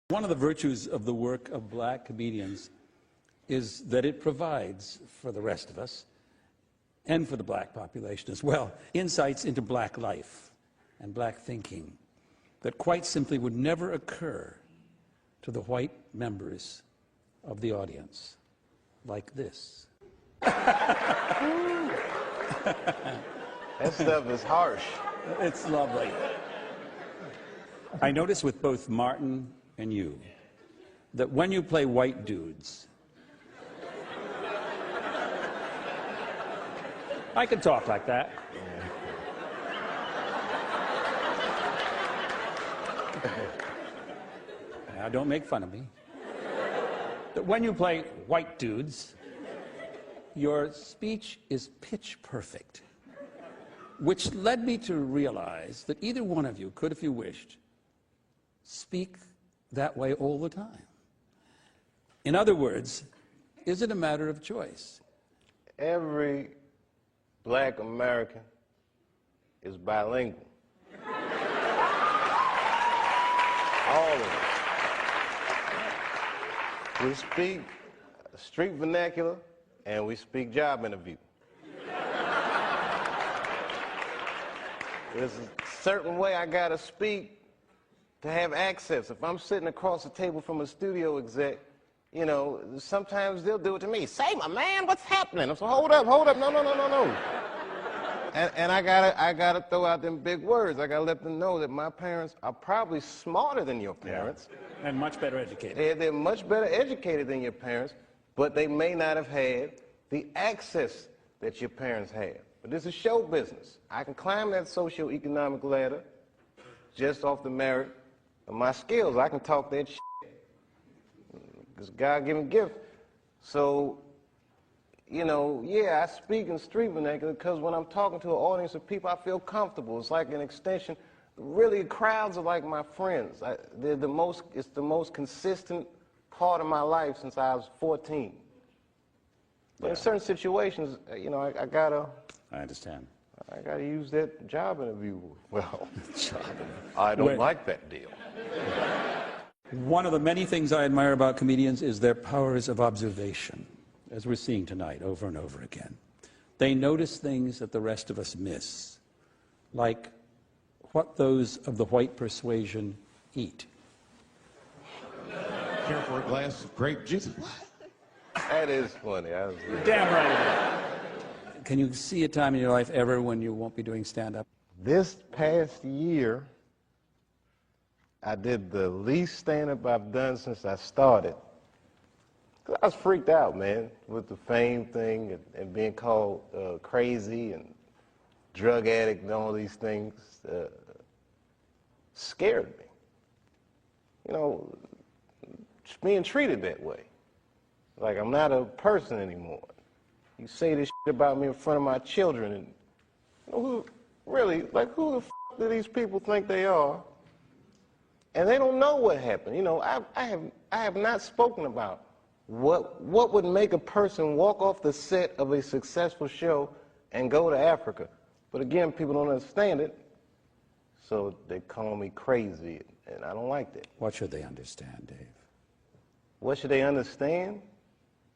One of the virtues of the work of black comedians is that it provides, for the rest of us, and for the black population as well, insights into black life and black thinking that quite simply would never occur to the white members of the audience, like this. That stuff is harsh. It's lovely. I notice with both Martin and you that when you play white dudes, I can talk like that. Now, don't make fun of me. That when you play white dudes, your speech is pitch perfect, which led me to realize that either one of you could, if you wished, speak that way all the time. In other words, is it a matter of choice? Every black American is bilingual. All of us. We speak street vernacular and we speak job interview. There's a certain way I gotta speak to have access. If I'm sitting across the table from a studio exec, you know, sometimes they'll do it to me. Say, my man, what's happening? I'm so, hold up, no. And I gotta throw out them big words. I gotta let them know that my parents are probably smarter than your parents. Yeah. And much better educated. They're much better educated than your parents, but they may not have had the access that your parents had. But this is show business. I can climb that socioeconomic ladder just off the merit of my skills. I can talk that shit. It's a God-given gift. So, you know, yeah, I speak in street vernacular because when I'm talking to an audience of people, I feel comfortable. It's like an extension. Really, crowds are like my friends. It's the most consistent part of my life since I was 14. But in certain situations, you know, I gotta... I understand. I gotta use that job interview well. I don't like that deal. One of the many things I admire about comedians is their powers of observation, as we're seeing tonight over and over again. They notice things that the rest of us miss, like what those of the white persuasion eat. Care for a glass of grape juice? That is funny. Damn right. Can you see a time in your life ever when you won't be doing stand-up? This past year, I did the least stand-up I've done since I started. 'Cause I was freaked out, man, with the fame thing and being called crazy and drug addict and all these things. Scared me. You know, being treated that way. Like I'm not a person anymore. You say this shit about me in front of my children, and you know, who the f do these people think they are? And they don't know what happened. You know, I have not spoken about what would make a person walk off the set of a successful show and go to Africa. But again, people don't understand it, so they call me crazy, and I don't like that. What should they understand, Dave? What should they understand?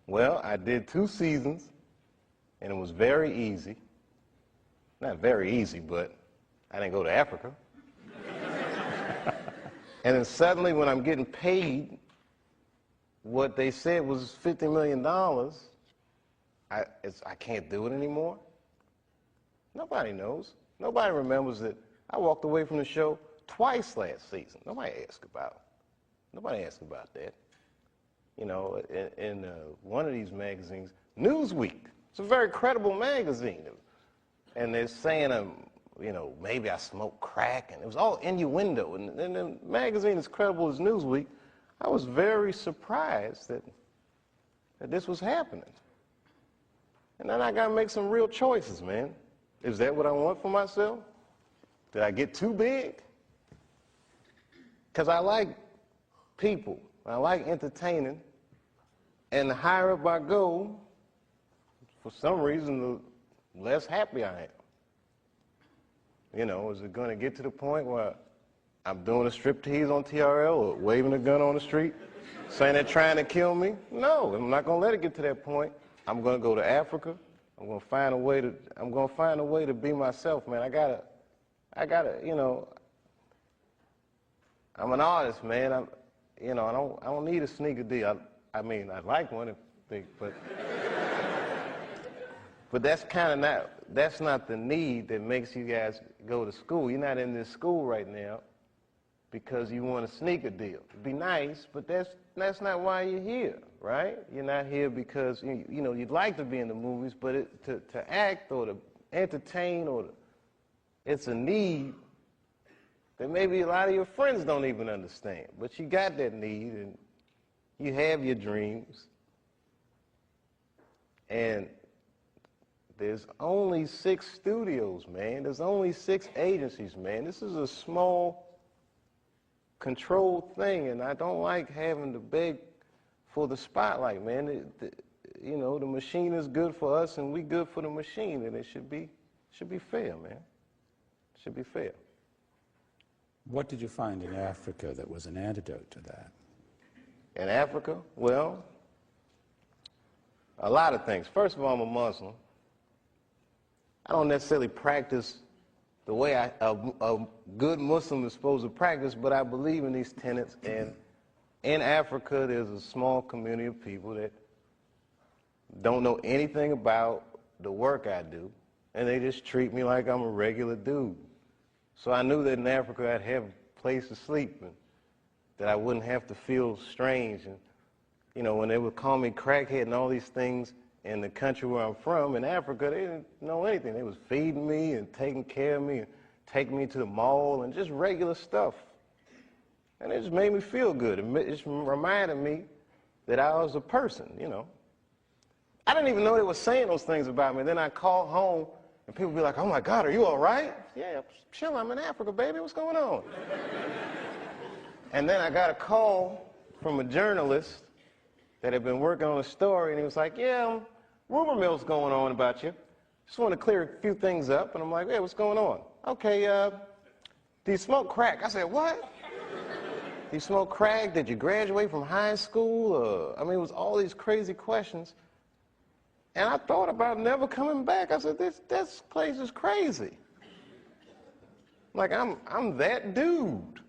Well, I did 2 seasons, and it was very easy. Not very easy, but I didn't go to Africa. And then suddenly, when I'm getting paid what they said was $50 million, I can't do it anymore. Nobody knows. Nobody remembers that I walked away from the show twice last season. Nobody asked about that. You know, in one of these magazines, Newsweek, it's a very credible magazine, and they're saying, you know, maybe I smoke crack, and it was all innuendo, and the magazine as credible as Newsweek. I was very surprised that this was happening. And then I got to make some real choices, man. Is that what I want for myself? Did I get too big? Because I like people. I like entertaining, and the higher up I go, for some reason, the less happy I am. You know, is it going to get to the point where I'm doing a striptease on TRL or waving a gun on the street, saying they're trying to kill me. No, I'm not going to let it get to that point. I'm going to go to Africa. I'm going to find a way to be myself, man. I gotta, you know, I'm an artist, man. I don't need a sneaker deal. I mean, I'd like one, but that's not the need that makes you guys go to school. You're not in this school right now because you want a sneaker deal. It'd be nice, but that's not why you're here, right? You're not here because you know you'd like to be in the movies, but to act or to entertain it's a need that maybe a lot of your friends don't even understand. But you got that need, and you have your dreams, and there's only 6 studios, man. There's only 6 agencies, man. This is a small, controlled thing, and I don't like having to beg for the spotlight, man. You know, the machine is good for us, and we good for the machine, and it should be fair, man. It should be fair. What did you find in Africa that was an antidote to that? In Africa? Well, a lot of things. First of all, I'm a Muslim. I don't necessarily practice the way a good Muslim is supposed to practice, but I believe in these tenets. And in Africa, there's a small community of people that don't know anything about the work I do, and they just treat me like I'm a regular dude. So I knew that in Africa I'd have a place to sleep, and that I wouldn't have to feel strange. And, you know, when they would call me crackhead and all these things in the country where I'm from, in Africa, they didn't know anything. They was feeding me and taking care of me and taking me to the mall and just regular stuff. And it just made me feel good. It just reminded me that I was a person, you know. I didn't even know they were saying those things about me. Then I called home, and people would be like, "Oh, my God, are you all right?" "Yeah, chill, I'm in Africa, baby. What's going on?" And then I got a call from a journalist that had been working on a story, and he was like, "Yeah, rumor mill's going on about you. Just want to clear a few things up." And I'm like, "Yeah, what's going on?" "Okay, do you smoke crack?" I said, "What? Do you smoke crack? Did you graduate from high school?" I mean, it was all these crazy questions. And I thought about never coming back. I said, this place is crazy. Like, I'm that dude.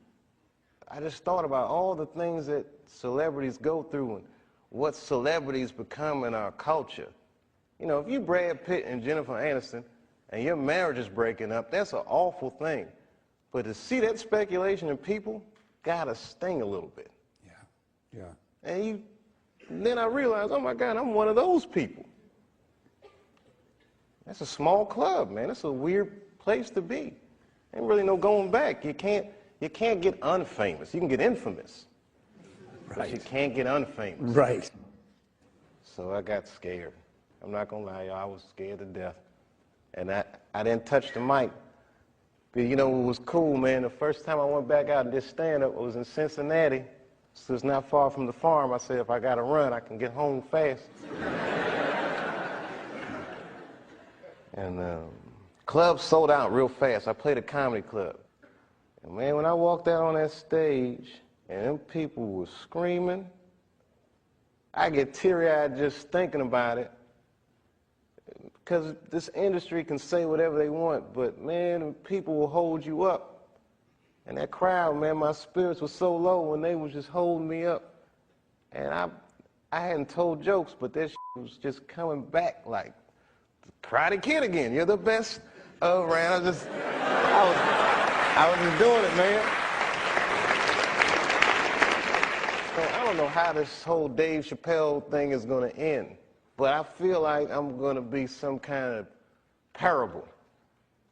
I just thought about all the things that celebrities go through and what celebrities become in our culture. You know, if you Brad Pitt and Jennifer Aniston and your marriage is breaking up, that's an awful thing. But to see that speculation in people gotta sting a little bit. Yeah, yeah. And then I realized, oh my God, I'm one of those people. That's a small club, man. That's a weird place to be. Ain't really no going back. You can't get unfamous. You can get infamous, right, but you can't get unfamous. Right. So I got scared. I'm not gonna lie, y'all. I was scared to death, and I didn't touch the mic. But you know what was cool, man? The first time I went back out and did stand-up was in Cincinnati. So it's not far from the farm. I said, if I gotta run, I can get home fast. And clubs sold out real fast. I played a comedy club. And man, when I walked out on that stage and them people were screaming, I get teary-eyed just thinking about it. Because this industry can say whatever they want, but man, people will hold you up. And that crowd, man, my spirits were so low when they was just holding me up. And I hadn't told jokes, but that was just coming back like, Karate Kid again. You're the best around. I was just doing it, man. So I don't know how this whole Dave Chappelle thing is going to end, but I feel like I'm going to be some kind of parable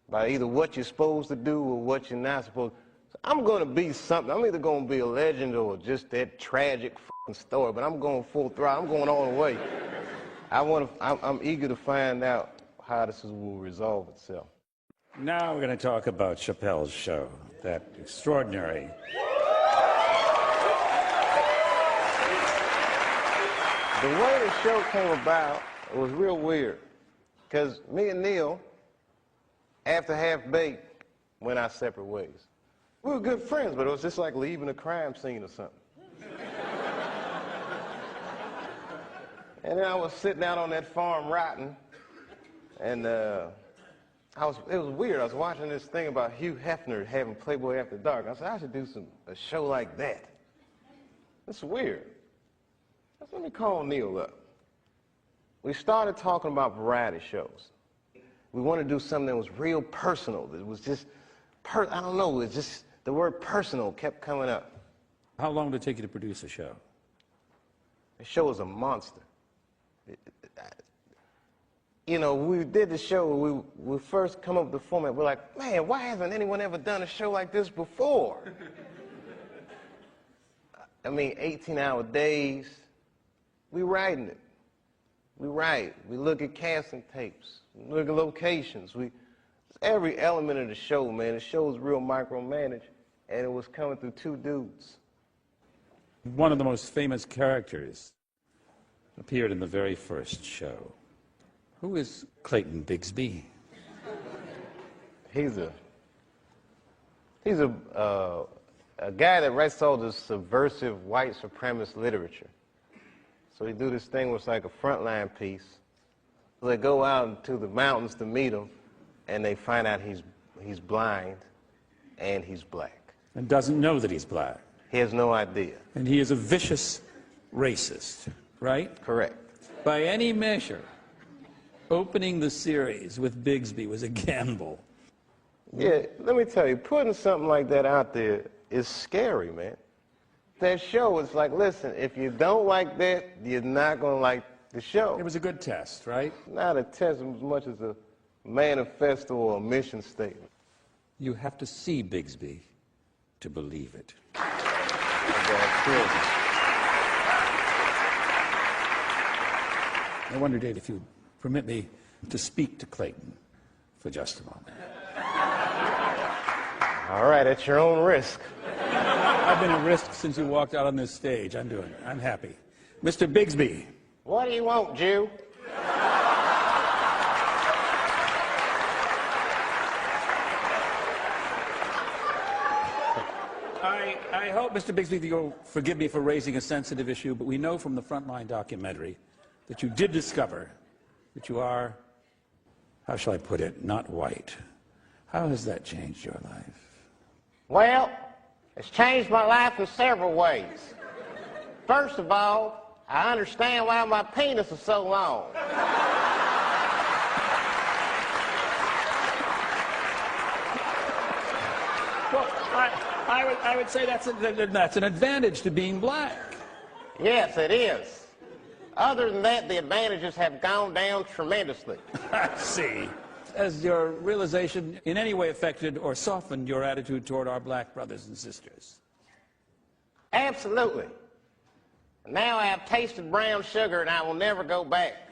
by either what you're supposed to do or what you're not supposed to. So I'm going to be something. I'm either going to be a legend or just that tragic story, but I'm going full throttle. I'm going all the way. I'm eager to find out how this will resolve itself. Now we're going to talk about Chappelle's show, that extraordinary. The way the show came about, it was real weird. Because me and Neil, after Half Baked, went our separate ways. We were good friends, but it was just like leaving a crime scene or something. And then I was sitting out on that farm rotting, and it was weird. I was watching this thing about Hugh Hefner having Playboy After Dark. I said, I should do a show like that. It's weird. I said, let me call Neil up. We started talking about variety shows. We wanted to do something that was real personal. That was just, I don't know, it just, the word personal kept coming up. How long did it take you to produce a show? The show was a monster. You know, we did the show, we first come up with the format, we're like, man, why hasn't anyone ever done a show like this before? I mean, 18-hour days. We writing it. We write. We look at casting tapes. We look at locations. Every element of the show, man. The show was real micromanaged, and it was coming through two dudes. One of the most famous characters appeared in the very first show. Who is Clayton Bigsby? He's a guy that writes all this subversive white supremacist literature. So he do this thing where it's like a frontline piece. So they go out into the mountains to meet him, and they find out he's blind and he's black. And doesn't know that he's black. He has no idea. And he is a vicious racist, right? Correct. By any measure, opening the series with Bigsby was a gamble. Yeah, let me tell you, putting something like that out there is scary, man. That show is like, listen, if you don't like that, you're not going to like the show. It was a good test, right? Not a test as much as a manifesto or a mission statement. You have to see Bigsby to believe it. I wonder, Dave, if you'd permit me to speak to Clayton for just a moment. All right, at your own risk. I've been at risk since you walked out on this stage. I'm doing it. I'm happy. Mr. Bigsby. What do you want, Jew? I hope, Mr. Bigsby, that you'll forgive me for raising a sensitive issue, but we know from the Frontline documentary that you did discover that you are, how shall I put it, not white. How has that changed your life? Well, it's changed my life in several ways. First of all, I understand why my penis is so long. Well, I would say that's an advantage to being black. Yes, it is. Other than that, the advantages have gone down tremendously. I see. Has your realization in any way affected or softened your attitude toward our black brothers and sisters? Absolutely. Now I have tasted brown sugar and I will never go back.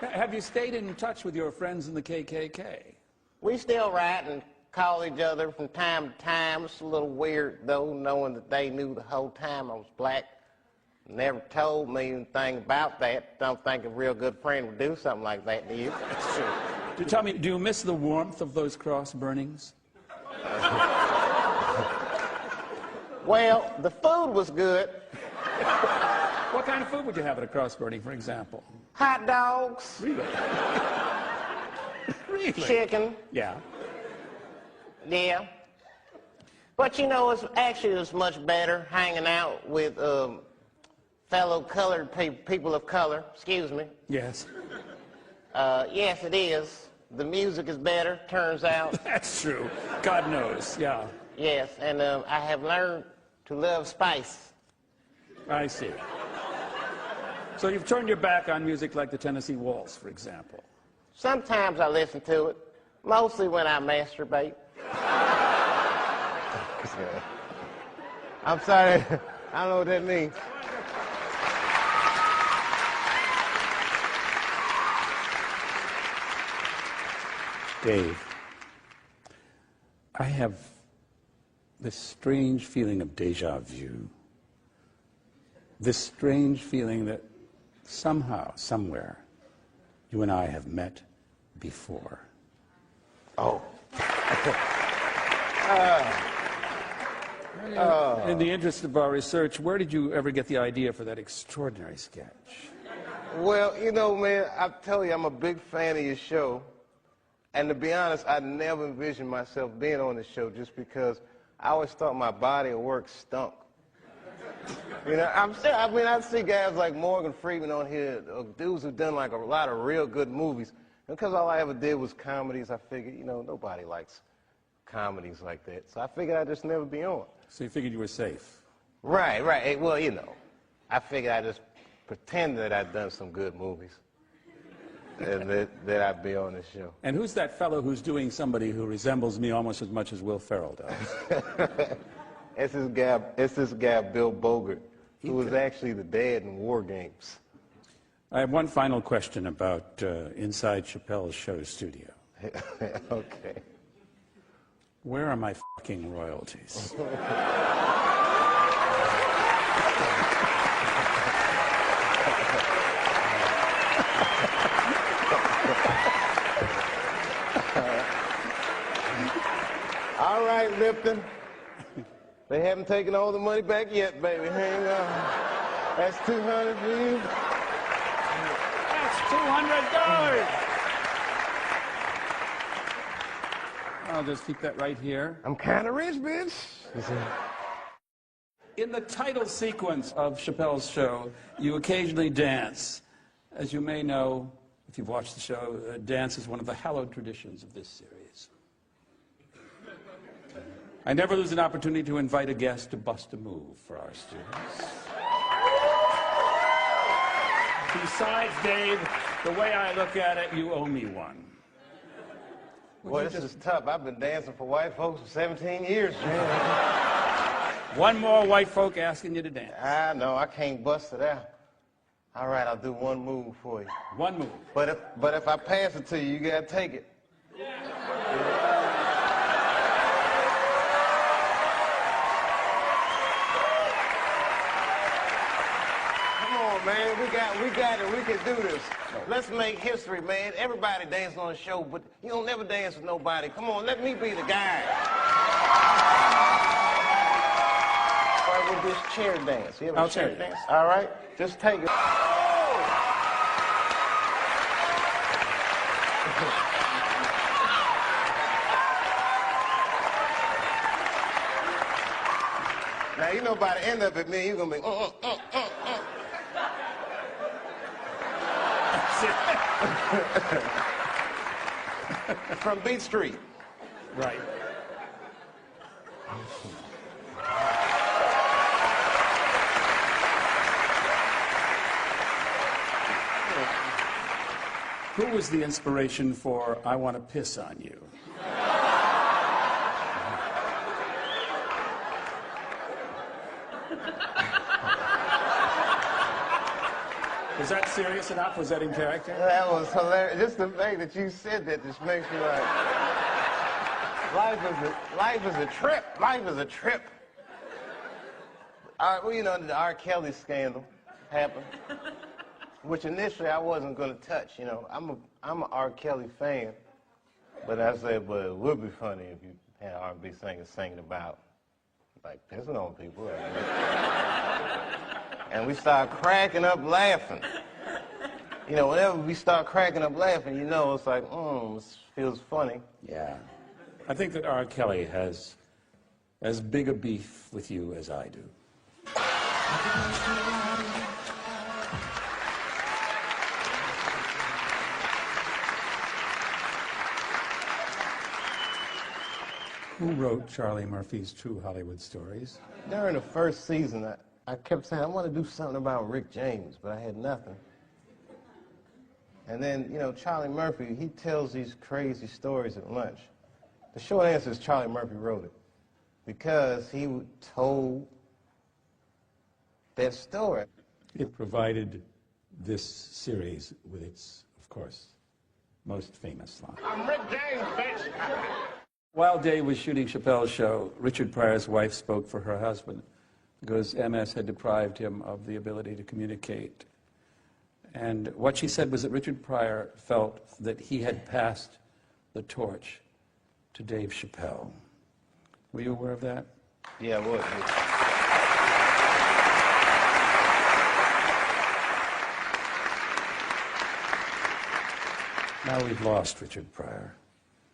Have you stayed in touch with your friends in the KKK? We still write and call each other from time to time. It's a little weird, though, knowing that they knew the whole time I was black. Never told me anything about that. Don't think a real good friend would do something like that, do you? That's true. Tell me, do you miss the warmth of those cross burnings? Well, the food was good. What kind of food would you have at a cross burning, for example? Hot dogs. Really? Really? Chicken. Yeah. Yeah. But you know, it's much better hanging out with fellow colored people of color. Excuse me. Yes. Yes, it is. The music is better, turns out. That's true. God knows, yeah. Yes, and I have learned to love spice. I see. So you've turned your back on music like the Tennessee Waltz, for example. Sometimes I listen to it, mostly when I masturbate. I'm sorry, I don't know what that means. Dave, I have this strange feeling of déjà vu. This strange feeling that somehow, somewhere, you and I have met before. Oh. In the interest of our research, where did you ever get the idea for that extraordinary sketch? Well, you know, man, I tell you, I'm a big fan of your show. And to be honest, I never envisioned myself being on the show just because I always thought my body of work stunk. You know, I see guys like Morgan Freeman on here, dudes who've done like a lot of real good movies. And because all I ever did was comedies, I figured, you know, nobody likes comedies like that. So I figured I'd just never be on. So you figured you were safe? Right, right. Well, you know, I figured I'd just pretend that I'd done some good movies and that I'd be on the show. And who's that fellow who's doing somebody who resembles me almost as much as Will Ferrell does? It's this guy, Bill Bogert, who was actually the dad in War Games. I have one final question about inside Chappelle's show studio. Okay. Where are my fucking royalties? All right, Lipton. They haven't taken all the money back yet, baby. Hang on. That's $200 for you. That's $200. I'll just keep that right here. I'm kind of rich, bitch. In the title sequence of Chappelle's show, you occasionally dance. As you may know, if you've watched the show, dance is one of the hallowed traditions of this series. I never lose an opportunity to invite a guest to bust a move for our students. Besides, Dave, the way I look at it, you owe me one. Boy, this is tough. I've been dancing for white folks for 17 years, man. One more white folk asking you to dance. I know, I can't bust it out. All right, I'll do one move for you. One move. But if I pass it to you, you gotta take it. Man, we got it. We can do this. Let's make history, man. Everybody dances on the show, but you don't never dance with nobody. Come on, let me be the guy. All right, with this chair dance. You ever chair dance? All right, just take it. Now, you know by the end of it, man, you're gonna be, From Beat Street. Right. Who was the inspiration for I Want to Piss on You? Was that serious enough? Was that in character? That was hilarious. Just the fact that you said that just makes me like, life is a trip. Life is a trip. All right, well, you know, the R. Kelly scandal happened, which initially I wasn't going to touch. You know, I'm an R. Kelly fan, but I said, but it would be funny if you had R&B singers singing about, like, pissing on people. And we start cracking up laughing. You know, whenever we start cracking up laughing, you know, it's like, this feels funny. Yeah. I think that R. Kelly has as big a beef with you as I do. Who wrote Charlie Murphy's True Hollywood Stories? During the first season, I kept saying, I want to do something about Rick James, but I had nothing. And then, you know, Charlie Murphy, he tells these crazy stories at lunch. The short answer is Charlie Murphy wrote it because he told that story. It provided this series with its, of course, most famous line. I'm Rick James, bitch! While Dave was shooting Chappelle's show, Richard Pryor's wife spoke for her husband because MS had deprived him of the ability to communicate. And what she said was that Richard Pryor felt that he had passed the torch to Dave Chappelle. Were you aware of that? Yeah, I was. Now we've lost Richard Pryor.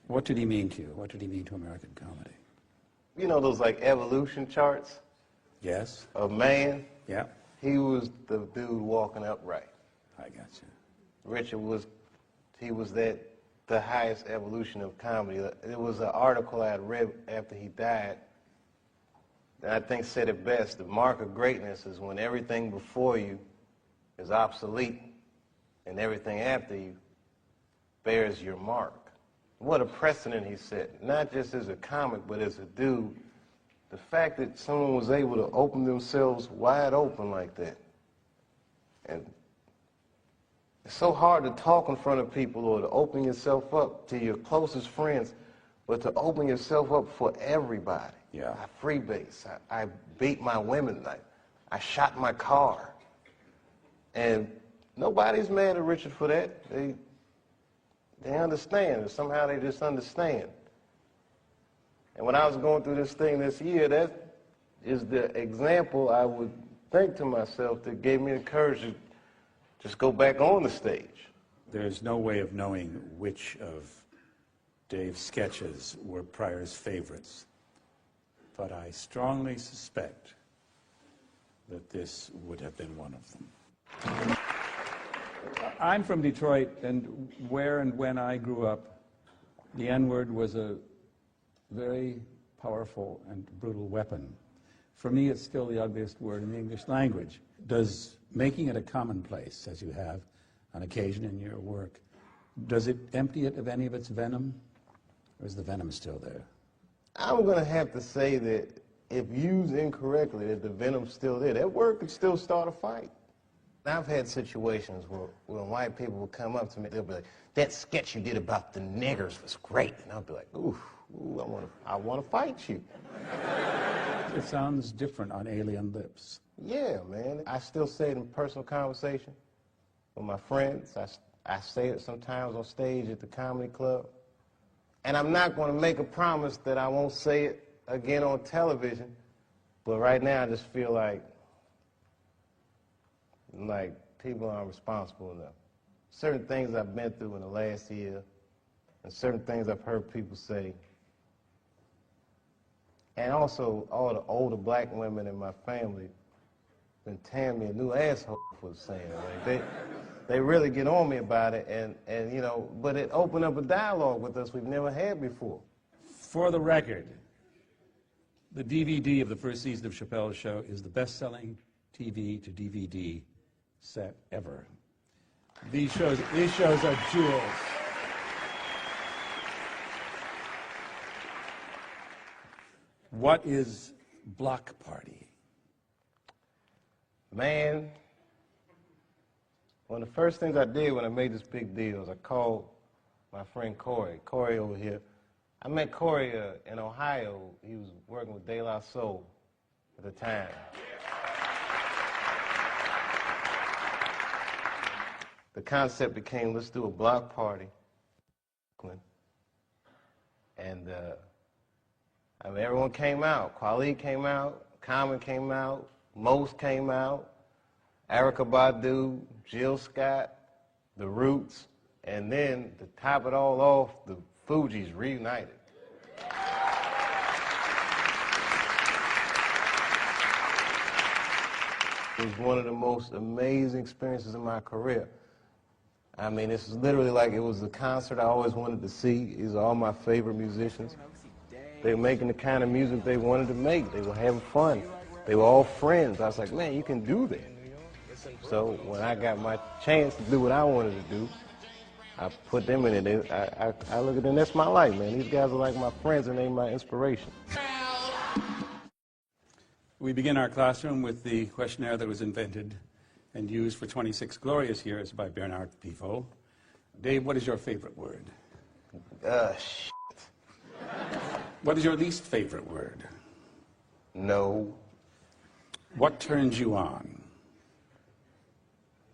What did he mean to you? What did he mean to American comedy? You know those like evolution charts Yes? of man? Yeah? He was the dude walking upright. I got you. Richard was, he was the highest evolution of comedy. There was an article I had read after he died that I think said it best. The mark of greatness is when everything before you is obsolete and everything after you bears your mark. What a precedent he set, not just as a comic, but as a dude. The fact that someone was able to open themselves wide open like that. And it's so hard to talk in front of people or to open yourself up to your closest friends, but to open yourself up for everybody. Yeah. I freebase. I beat my women. I shot my car. And nobody's mad at Richard for that. They understand. Somehow they just understand. And when I was going through this thing this year, that is the example I would think to myself that gave me the courage to just go back on the stage. There's no way of knowing which of Dave's sketches were Pryor's favorites, but I strongly suspect that this would have been one of them. I'm from Detroit, and where and when I grew up, the N-word was a very powerful and brutal weapon. For me, it's still the ugliest word in the English language. Does making it a commonplace, as you have on occasion in your work, does it empty it of any of its venom, or is the venom still there? I'm going to have to say that if used incorrectly, that the venom's still there. That word could still start a fight. I've had situations where white people will come up to me, they'll be like, that sketch you did about the niggers was great. And I'll be like, ooh, I want to fight you. It sounds different on alien lips. Yeah, man. I still say it in personal conversation with my friends. I say it sometimes on stage at the comedy club. And I'm not going to make a promise that I won't say it again on television. But right now, I just feel like people aren't responsible enough. Certain things I've been through in the last year, and certain things I've heard people say, and also all the older black women in my family been tearing me a new asshole for saying it. Like they really get on me about it, and you know, but it opened up a dialogue with us we've never had before. For the record, the DVD of the first season of Chappelle's show is the best-selling TV to DVD set ever. These shows are jewels. What is Block Party? Man, one of the first things I did when I made this big deal is I called my friend Corey over here. I met Corey in Ohio. He was working with De La Soul at the time. The concept became, let's do a block party. And I mean, everyone came out. Kweli came out, Common came out, Most came out, Erykah Badu, Jill Scott, The Roots, and then to top it all off, the Fugees reunited. It was one of the most amazing experiences in my career. I mean, this is literally like it was the concert I always wanted to see. These are all my favorite musicians. They were making the kind of music they wanted to make. They were having fun. They were all friends. I was like, man, you can do that. So when I got my chance to do what I wanted to do, I put them in it. I look at them, that's my life, man. These guys are like my friends and they're my inspiration. We begin our classroom with the questionnaire that was invented and used for 26 glorious years by Bernard Pivot. Dave, what is your favorite word? Shit. What is your least favorite word? No. What turns you on?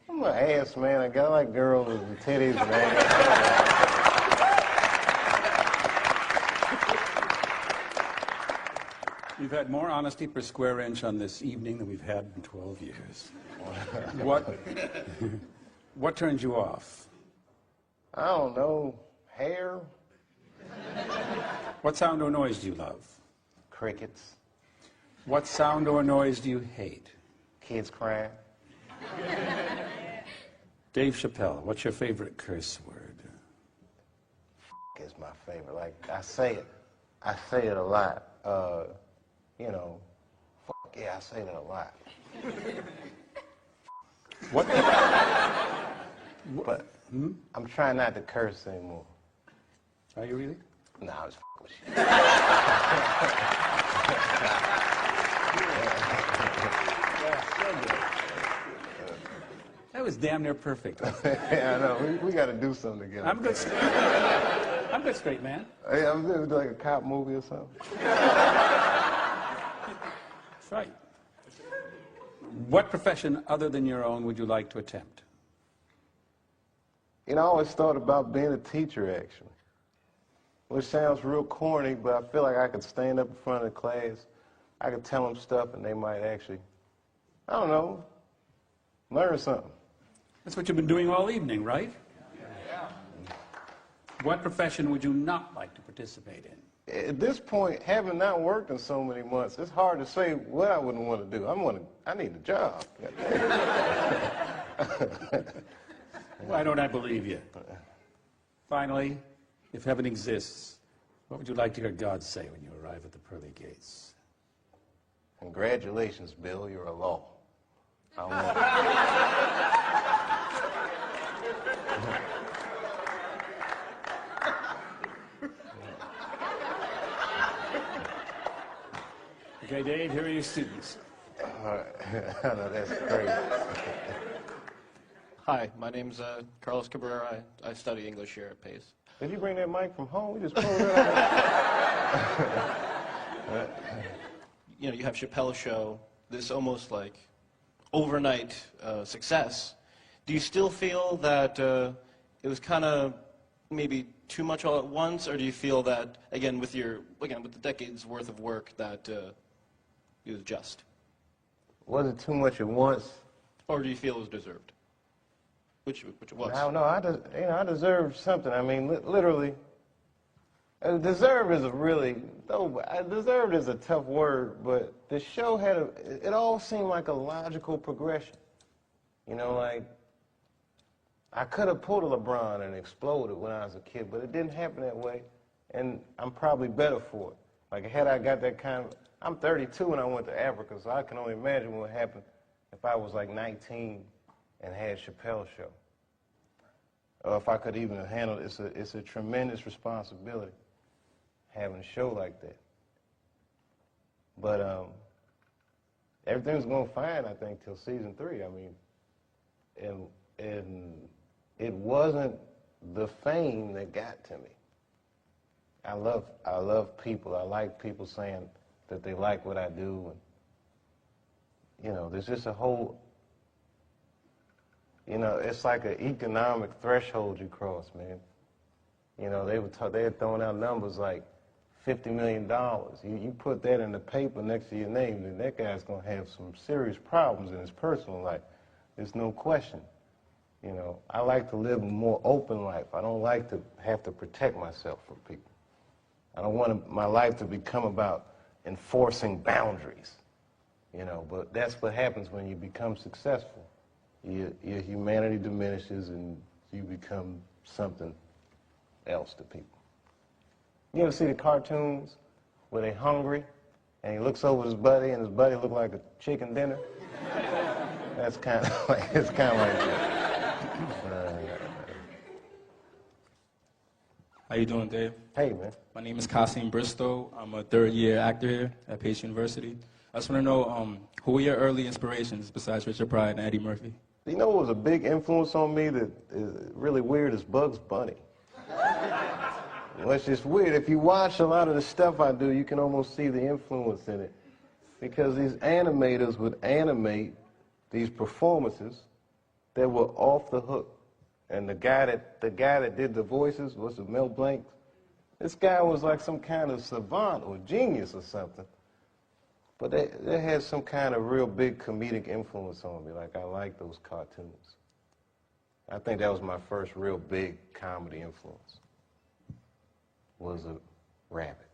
I'm an ass, man. I got like girls with titties and ass. We've had more honesty per square inch on this evening than we've had in 12 years. What turns you off? I don't know. Hair? What sound or noise do you love? Crickets. What sound or noise do you hate? Kids crying. Dave Chappelle, what's your favorite curse word? Is my favorite. Like, I say it a lot. You know, yeah, I say that a lot. What? But I'm trying not to curse anymore. Are you really? Nah, I was with you. That was damn near perfect. Yeah, I know. We got to do something together. I'm good. I'm good, straight man. Hey, I'm doing like a cop movie or something. That's right. What profession other than your own would you like to attempt? You know, I always thought about being a teacher, actually. Which sounds real corny, but I feel like I could stand up in front of the class, I could tell them stuff, and they might actually, I don't know, learn something. That's what you've been doing all evening, right? Yeah. What profession would you not like to participate in? At this point, having not worked in so many months, it's hard to say what I wouldn't want to do. I need a job. Why don't I believe you? Finally, if heaven exists, what would you like to hear God say when you arrive at the pearly gates? Congratulations, Bill, you're a law. I want Okay, Dave, here are your students. I know, that's crazy. Hi, my name's Carlos Cabrera. I study English here at Pace. Did you bring that mic from home? You just pulled it out. You know, you have Chappelle show, this almost like overnight success. Do you still feel that it was kind of maybe too much all at once, or do you feel that, again, with the decades worth of work, that it was just? Was it too much at once? Or do you feel it was deserved? Which it was? I don't know. I deserved something. I mean, literally. Deserve is deserved is a tough word, but the show it all seemed like a logical progression. You know, like, I could have pulled a LeBron and exploded when I was a kid, but it didn't happen that way, and I'm probably better for it. Like, had I got that kind of, I'm 32 and I went to Africa, so I can only imagine what would happen if I was like 19 and had Chappelle's show. Or if I could even handle it. It's a tremendous responsibility having a show like that. But everything's going fine, I think, till season 3. I mean, and it wasn't the fame that got to me. I love people. I like people saying that they like what I do. And, you know, there's just a whole, you know, it's like an economic threshold you cross, man. You know, they had thrown out numbers like $50 million. You put that in the paper next to your name, then that guy's going to have some serious problems in his personal life. There's no question. You know, I like to live a more open life. I don't like to have to protect myself from people. I don't want my life to become about enforcing boundaries, you know, but that's what happens when you become successful. Your humanity diminishes and you become something else to people. You ever see the cartoons where they're hungry and he looks over his buddy and his buddy look like a chicken dinner? That's kind of like, it's kind of like that. How you doing, Dave? Hey, man. My name is Kasim Bristow. I'm a third-year actor here at Pace University. I just want to know, who were your early inspirations besides Richard Pryor and Eddie Murphy? You know what was a big influence on me that is really weird is Bugs Bunny. Well, it's just weird. If you watch a lot of the stuff I do, you can almost see the influence in it. Because these animators would animate these performances that were off the hook. And the guy that did the voices was Mel Blanc. This guy was like some kind of savant or genius or something. But they had some kind of real big comedic influence on me. Like, I like those cartoons. I think that was my first real big comedy influence, was a rabbit.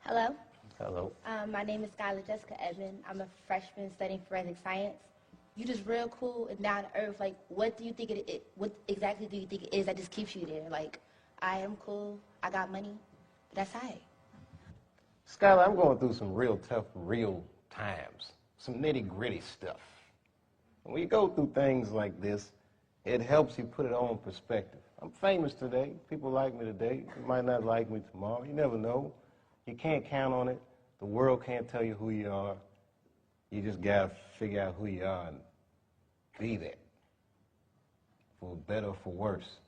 Hello. Hello. My name is Skylar Jessica Edmond. I'm a freshman studying forensic science. You just real cool and down to earth. Like, what do you think what exactly do you think it is that just keeps you there? Like, I am cool, I got money, but that's all right. Skylar, I'm going through some real tough, real times, some nitty-gritty stuff. When you go through things like this, it helps you put it all in perspective. I'm famous today. People like me today. You might not like me tomorrow. You never know. You can't count on it. The world can't tell you who you are. You just got to figure out who you are and be that, for better or for worse.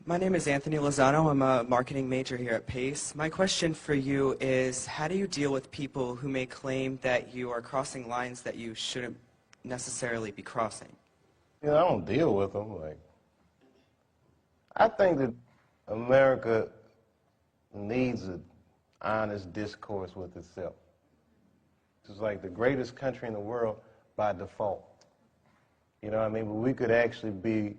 My name is Anthony Lozano. I'm a marketing major here at Pace. My question for you is, how do you deal with people who may claim that you are crossing lines that you shouldn't necessarily be crossing? You know, I don't deal with them. Like, I think that America needs an honest discourse with itself. It's like the greatest country in the world by default. You know what I mean? But we could actually be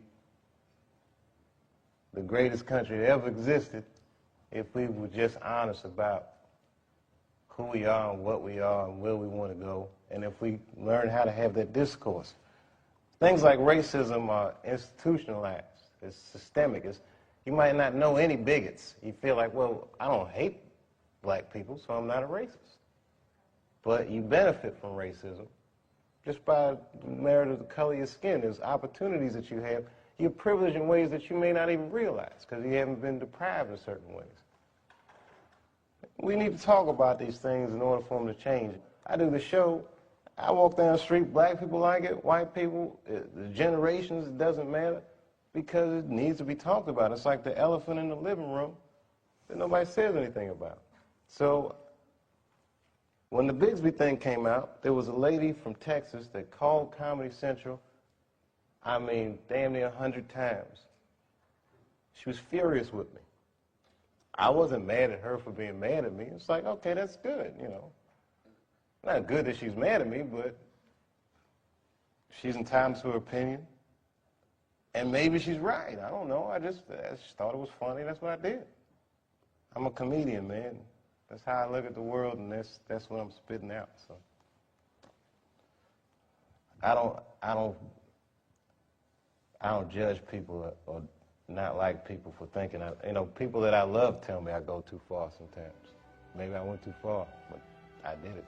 the greatest country that ever existed if we were just honest about who we are and what we are and where we want to go, and if we learn how to have that discourse. Things like racism are institutionalized. It's systemic. You might not know any bigots. You feel like, well, I don't hate black people, so I'm not a racist. But you benefit from racism just by the merit of the color of your skin. There's opportunities that you have. You're privileged in ways that you may not even realize because you haven't been deprived in certain ways. We need to talk about these things in order for them to change. I do the show. I walk down the street, black people like it, white people, the generations, it doesn't matter, because it needs to be talked about. It's like the elephant in the living room that nobody says anything about. So when the Bigsby thing came out, there was a lady from Texas that called Comedy Central, I mean, damn near 100 times. She was furious with me. I wasn't mad at her for being mad at me. It's like, okay, that's good, you know. Not good that she's mad at me, but she's entitled to her opinion. And maybe she's right. I don't know. I just thought it was funny. That's what I did. I'm a comedian, man. That's how I look at the world, and that's what I'm spitting out. So I don't judge people or not like people for thinking. People that I love tell me I go too far sometimes. Maybe I went too far, but I did it.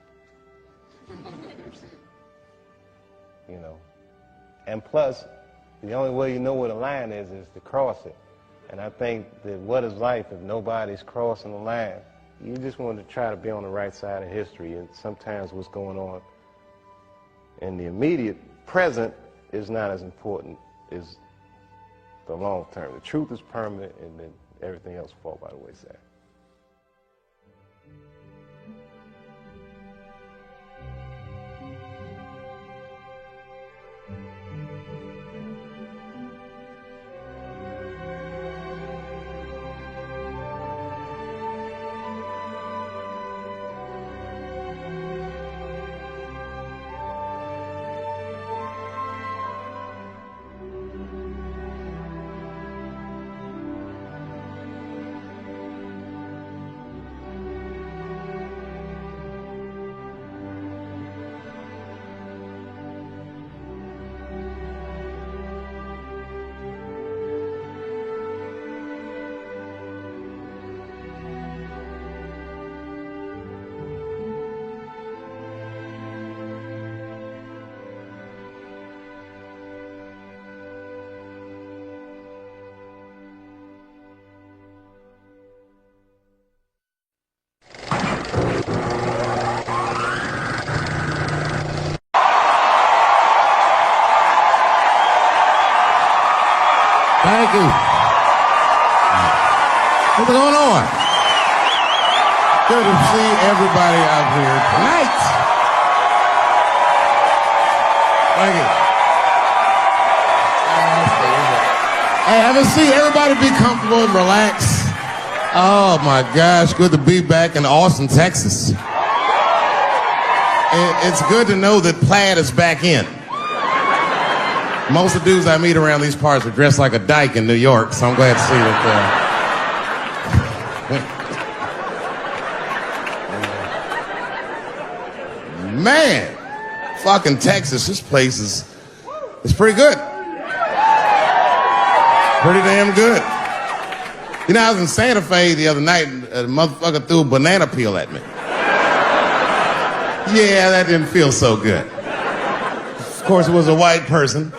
You know. And plus, the only way you know where the line is to cross it. And I think that what is life if nobody's crossing the line? You just want to try to be on the right side of history, and sometimes what's going on in the immediate present is not as important as the long term. The truth is permanent, and then everything else falls by the wayside. Thank you. What's going on? Good to see everybody out here tonight. Thank you. Hey, have a seat. Everybody be comfortable and relax. Oh my gosh, good to be back in Austin, Texas. It's good to know that plaid is back in. Most of the dudes I meet around these parts are dressed like a dyke in New York, so I'm glad to see that. Man, fucking Texas, this place is pretty good. Pretty damn good. You know, I was in Santa Fe the other night, and a motherfucker threw a banana peel at me. Yeah, that didn't feel so good. Of course, it was a white person.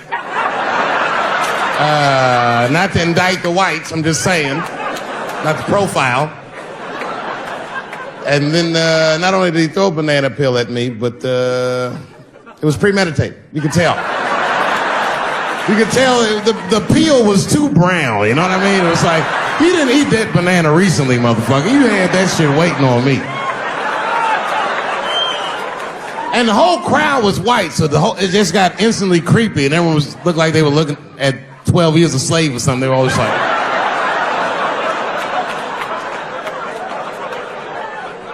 Not to indict the whites, I'm just saying. Not to profile. And then, not only did he throw a banana peel at me, but it was premeditated. You could tell. You could tell the peel was too brown, you know what I mean? It was like, you didn't eat that banana recently, motherfucker. You had that shit waiting on me. And the whole crowd was white, so it just got instantly creepy, and everyone looked like they were looking at 12 Years a Slave or something. They were always like,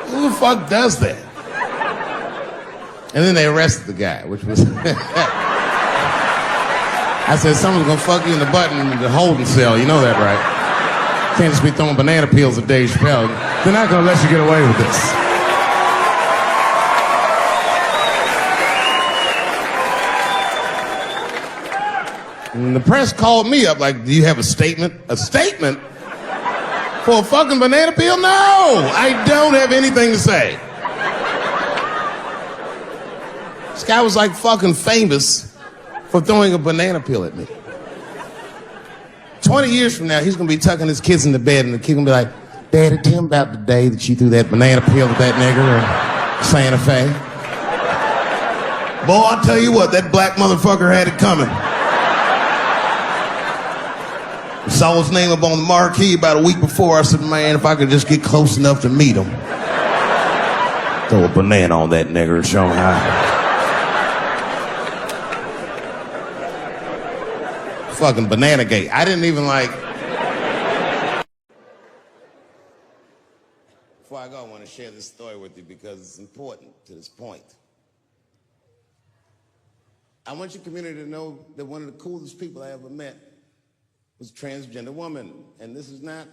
who the fuck does that? And then they arrested the guy, which was... I said, someone's gonna fuck you in the butt in the holding cell, you know that, right? Can't just be throwing banana peels at Dave Chappelle. They're not gonna let you get away with this. And the press called me up like, do you have a statement? A statement? For a fucking banana peel? No! I don't have anything to say. This guy was like fucking famous for throwing a banana peel at me. 20 years from now, he's gonna be tucking his kids into bed and the kid gonna be like, Daddy, tell him about the day that you threw that banana peel at that nigger in Santa Fe. Boy, I'll tell you what, that black motherfucker had it coming. I saw his name up on the marquee about a week before. I said, man, if I could just get close enough to meet him. Throw a banana on that nigger and show him how. Fucking banana gate. I didn't even like... Before I go, I want to share this story with you because it's important to this point. I want your community to know that one of the coolest people I ever met was a transgender woman. And this is not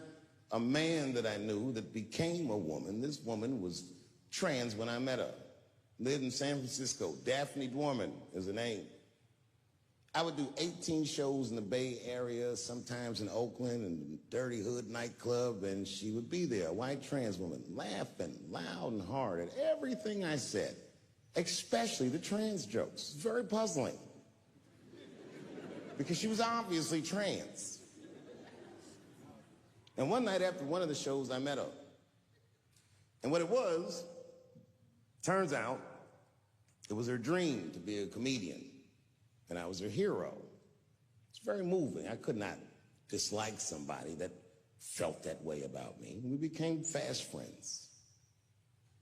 a man that I knew that became a woman. This woman was trans when I met her. Lived in San Francisco. Daphne Dworman is her name. I would do 18 shows in the Bay Area, sometimes in Oakland and Dirty Hood nightclub, and she would be there, a white trans woman, laughing loud and hard at everything I said, especially the trans jokes. It's very puzzling. Because she was obviously trans. And one night after one of the shows, I met her. And what it was, turns out, it was her dream to be a comedian. And I was her hero. It's very moving. I could not dislike somebody that felt that way about me. We became fast friends.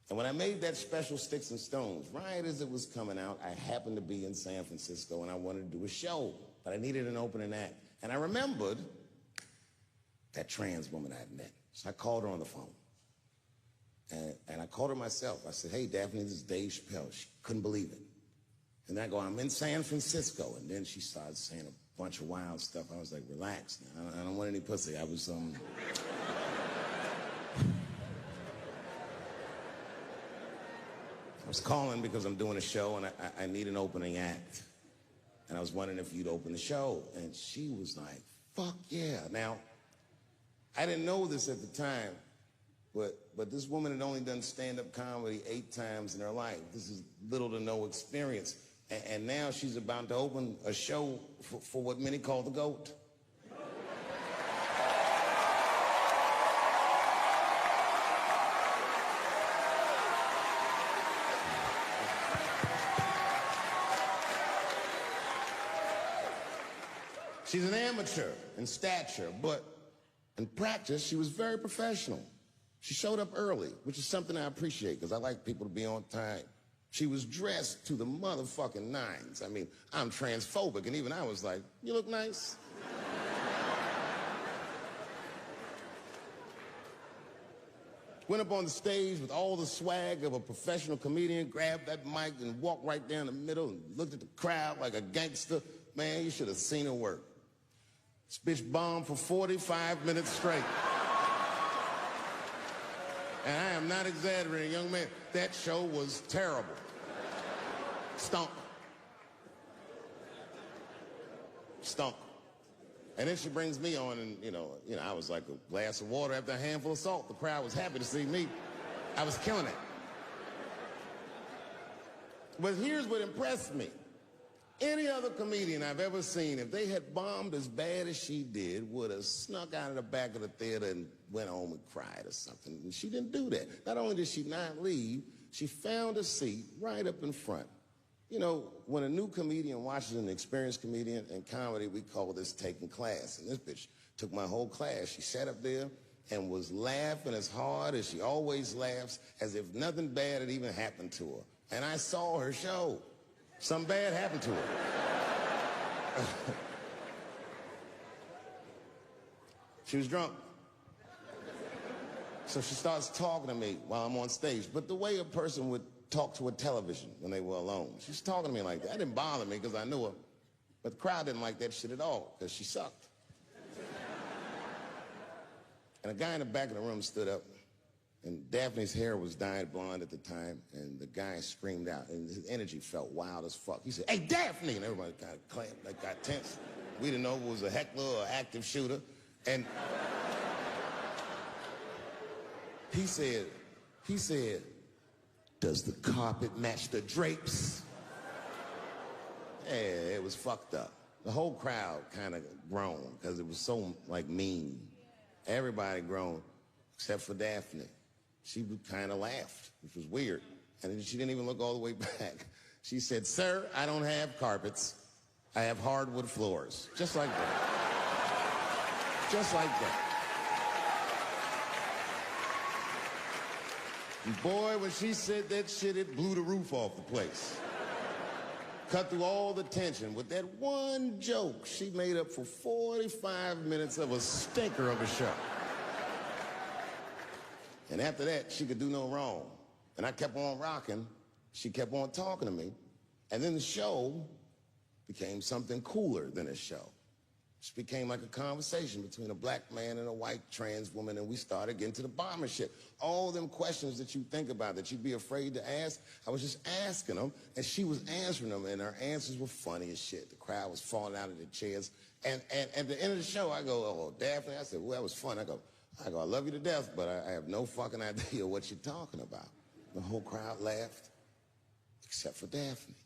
And when I made that special Sticks and Stones, right as it was coming out, I happened to be in San Francisco and I wanted to do a show, but I needed an opening act. And I remembered that trans woman I had met. So I called her on the phone. And I called her myself. I said, hey, Daphne, this is Dave Chappelle. She couldn't believe it. And I go, I'm in San Francisco. And then she started saying a bunch of wild stuff. I was like, relax now. I don't want any pussy. I was, I was calling because I'm doing a show and I need an opening act. And I was wondering if you'd open the show. And she was like, fuck yeah. Now, I didn't know this at the time, but this woman had only done stand-up comedy 8 times in her life. This is little to no experience. And now she's about to open a show for what many call the GOAT. She's an amateur in stature, but in practice, she was very professional. She showed up early, which is something I appreciate because I like people to be on time. She was dressed to the motherfucking nines. I mean, I'm transphobic, and even I was like, you look nice. Went up on the stage with all the swag of a professional comedian, grabbed that mic and walked right down the middle and looked at the crowd like a gangster. Man, you should have seen her work. This bitch bombed for 45 minutes straight. And I am not exaggerating, young man. That show was terrible. Stunk. Stunk. And then she brings me on, and you know, I was like a glass of water after a handful of salt. The crowd was happy to see me. I was killing it. But here's what impressed me. Any other comedian I've ever seen, if they had bombed as bad as she did, would have snuck out of the back of the theater and went home and cried or something. And she didn't do that. Not only did she not leave, she found a seat right up in front. You know, when a new comedian watches an experienced comedian in comedy, we call this taking class. And this bitch took my whole class. She sat up there and was laughing as hard as she always laughs, as if nothing bad had even happened to her. And I saw her show. Something bad happened to her. She was drunk. So she starts talking to me while I'm on stage. But the way a person would talk to a television when they were alone. She's talking to me like that. That didn't bother me because I knew her. But the crowd didn't like that shit at all because she sucked. And a guy in the back of the room stood up, and Daphne's hair was dyed blonde at the time, and the guy screamed out, and his energy felt wild as fuck. He said, "Hey, Daphne!" And everybody kind of clamped, like got tense. We didn't know if it was a heckler or active shooter. And he said, "Does the carpet match the drapes?" Yeah, it was fucked up. The whole crowd kind of groaned because it was so, like, mean. Everybody groaned, except for Daphne. She kind of laughed, which was weird. And then she didn't even look all the way back. She said, "Sir, I don't have carpets. I have hardwood floors." Just like that. Just like that. And boy, when she said that shit, it blew the roof off the place. Cut through all the tension. With that one joke, she made up for 45 minutes of a stinker of a show. And after that, she could do no wrong. And I kept on rocking. She kept on talking to me. And then the show became something cooler than a show. It became like a conversation between a black man and a white trans woman, and we started getting to the bomber shit. All them questions that you think about that you'd be afraid to ask, I was just asking them, and she was answering them, and her answers were funny as shit. The crowd was falling out of their chairs. And at the end of the show, I go, "Oh, Daphne," I said, "Well, that was fun." I go, "I love you to death, but I have no fucking idea what you're talking about." The whole crowd laughed, except for Daphne.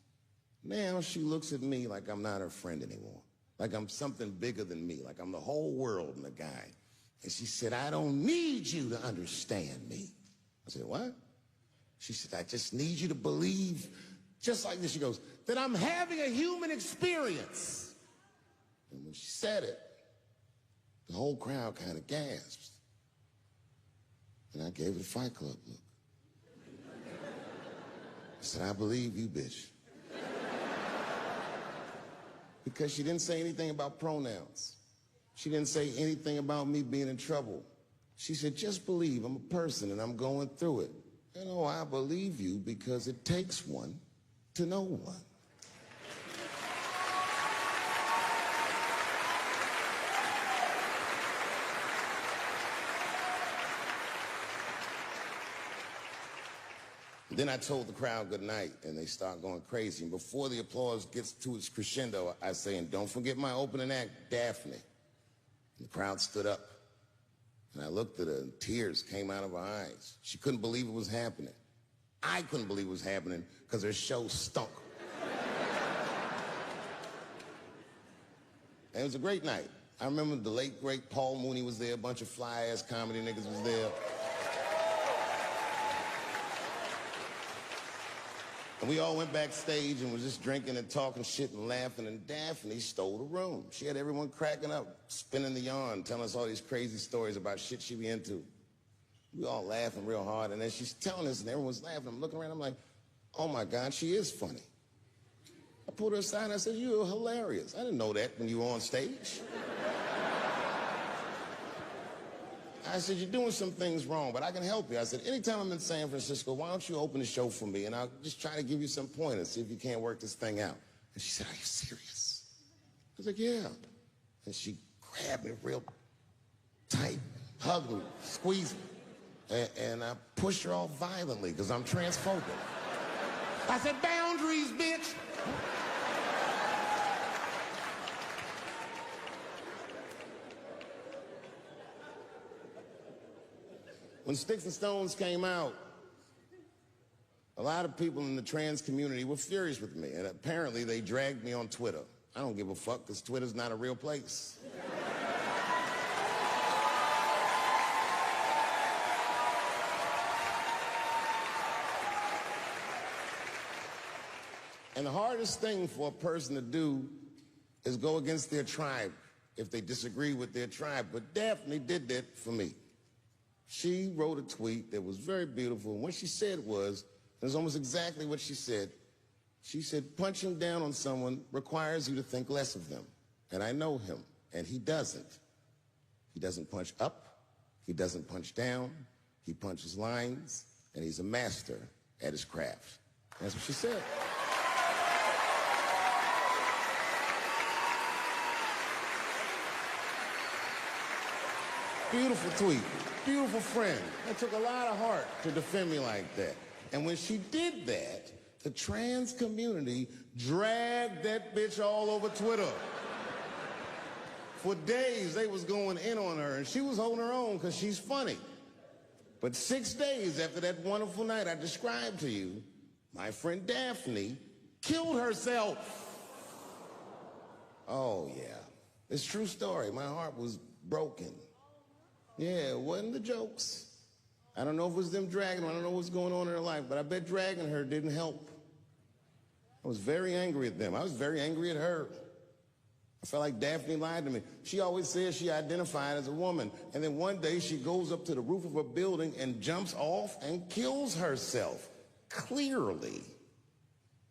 Now she looks at me like I'm not her friend anymore. Like I'm something bigger than me, like I'm the whole world and a guy. And she said, "I don't need you to understand me." I said, "What?" She said, "I just need you to believe," just like this, she goes, "that I'm having a human experience." And when she said it, the whole crowd kind of gasped. And I gave it a Fight Club look. I said, "I believe you, bitch." Because she didn't say anything about pronouns. She didn't say anything about me being in trouble. She said, "Just believe I'm a person and I'm going through it." And oh, I believe you because it takes one to know one. Then I told the crowd good night, and they start going crazy. And before the applause gets to its crescendo, I say, "And don't forget my opening act, Daphne." And the crowd stood up, and I looked at her, and tears came out of her eyes. She couldn't believe it was happening. I couldn't believe it was happening because her show stunk. And it was a great night. I remember the late, great Paul Mooney was there, a bunch of fly-ass comedy niggas was there. And we all went backstage and was just drinking and talking shit and laughing, and Daphne stole the room. She had everyone cracking up, spinning the yarn, telling us all these crazy stories about shit she be into. We all laughing real hard, and then she's telling us, and everyone's laughing. I'm looking around, I'm like, oh my God, she is funny. I pulled her aside and I said, "You're hilarious." I didn't know that when you were on stage. I said, you're doing some things wrong, but I can help you. I said, anytime I'm in San Francisco, why don't you open the show for me, and I'll just try to give you some pointers, see if you can't work this thing out. And she said, are you serious? I was like, yeah. And she grabbed me real tight, hugged me, squeezed me, and I pushed her off violently because I'm transphobic. I said, boundaries, bitch. When Sticks and Stones came out, a lot of people in the trans community were furious with me, and apparently they dragged me on Twitter. I don't give a fuck, because Twitter's not a real place. And the hardest thing for a person to do is go against their tribe if they disagree with their tribe. But Daphne did that for me. She wrote a tweet that was very beautiful. And what she said was, it was almost exactly what she said. She said, punching down on someone requires you to think less of them. And I know him, and he doesn't. He doesn't punch up. He doesn't punch down. He punches lines, and he's a master at his craft. That's what she said. Beautiful tweet, beautiful friend. It took a lot of heart to defend me like that. And when she did that, the trans community dragged that bitch all over Twitter. For days, they was going in on her, and she was holding her own because she's funny. But 6 days after that wonderful night I described to you, my friend Daphne killed herself. Oh, yeah. It's a true story. My heart was broken. Yeah, it wasn't the jokes. I don't know if it was them dragging her. I don't know what's going on in her life, but I bet dragging her didn't help. I was very angry at them. I was very angry at her. I felt like Daphne lied to me. She always says she identified as a woman, and then one day she goes up to the roof of a building and jumps off and kills herself. Clearly,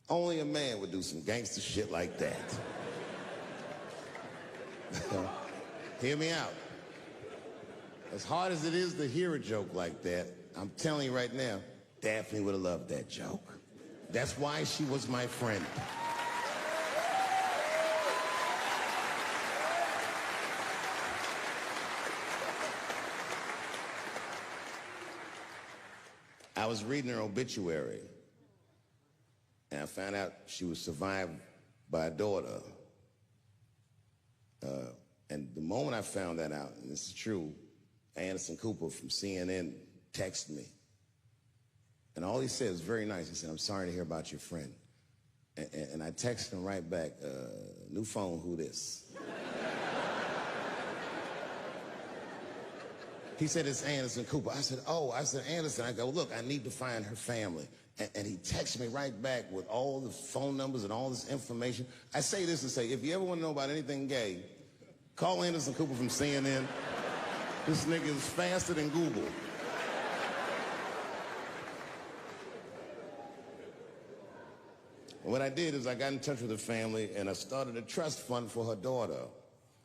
only a man would do some gangster shit like that. Hear me out. As hard as it is to hear a joke like that, I'm telling you right now, Daphne would have loved that joke. That's why she was my friend. I was reading her obituary, and I found out she was survived by a daughter. And the moment I found that out, and this is true, Anderson Cooper from CNN texted me. And all he said was very nice. He said, I'm sorry to hear about your friend. And I texted him right back, new phone, who this? He said, it's Anderson Cooper. I said, oh, I said, Anderson. I go, look, I need to find her family. And he texted me right back with all the phone numbers and all this information. I say this to say, if you ever want to know about anything gay, call Anderson Cooper from CNN. This nigga is faster than Google. And what I did is I got in touch with her family and I started a trust fund for her daughter,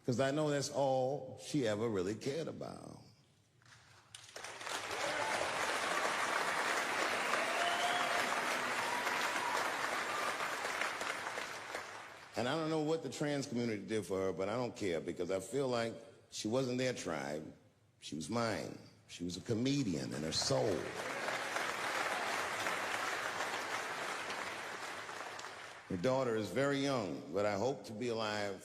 because I know that's all she ever really cared about. And I don't know what the trans community did for her, but I don't care, because I feel like she wasn't their tribe. She was mine. She was a comedian in her soul. Her daughter is very young, but I hope to be alive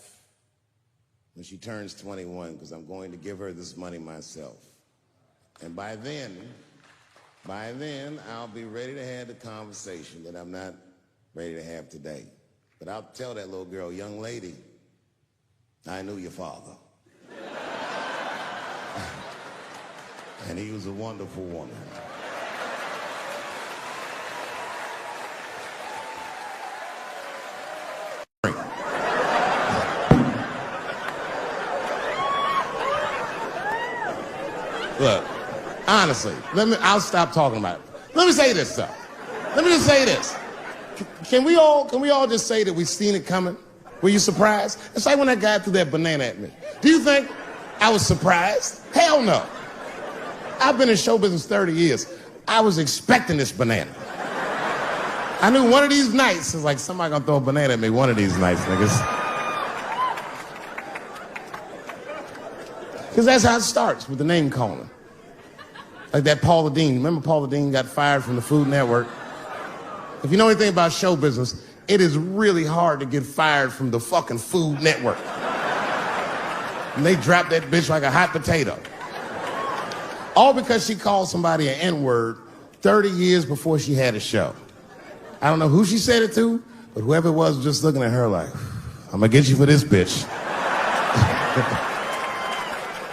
when she turns 21, because I'm going to give her this money myself. And by then, I'll be ready to have the conversation that I'm not ready to have today. But I'll tell that little girl, young lady, I knew your father. And he was a wonderful woman. Look, honestly, I'll stop talking about it. Let me say this, though. Let me just say this. Can we all just say that we've seen it coming? Were you surprised? It's like when that guy threw that banana at me. Do you think I was surprised? Hell no. I've been in show business 30 years. I was expecting this banana. I knew one of these nights, it's like somebody gonna throw a banana at me one of these nights, niggas. Because that's how it starts, with the name calling. Like that Paula Deen. Remember Paula Deen got fired from the Food Network? If you know anything about show business, it is really hard to get fired from the fucking Food Network. And they dropped that bitch like a hot potato. All because she called somebody an N-word 30 years before she had a show. I don't know who she said it to, but whoever it was just looking at her like, I'm gonna get you for this bitch.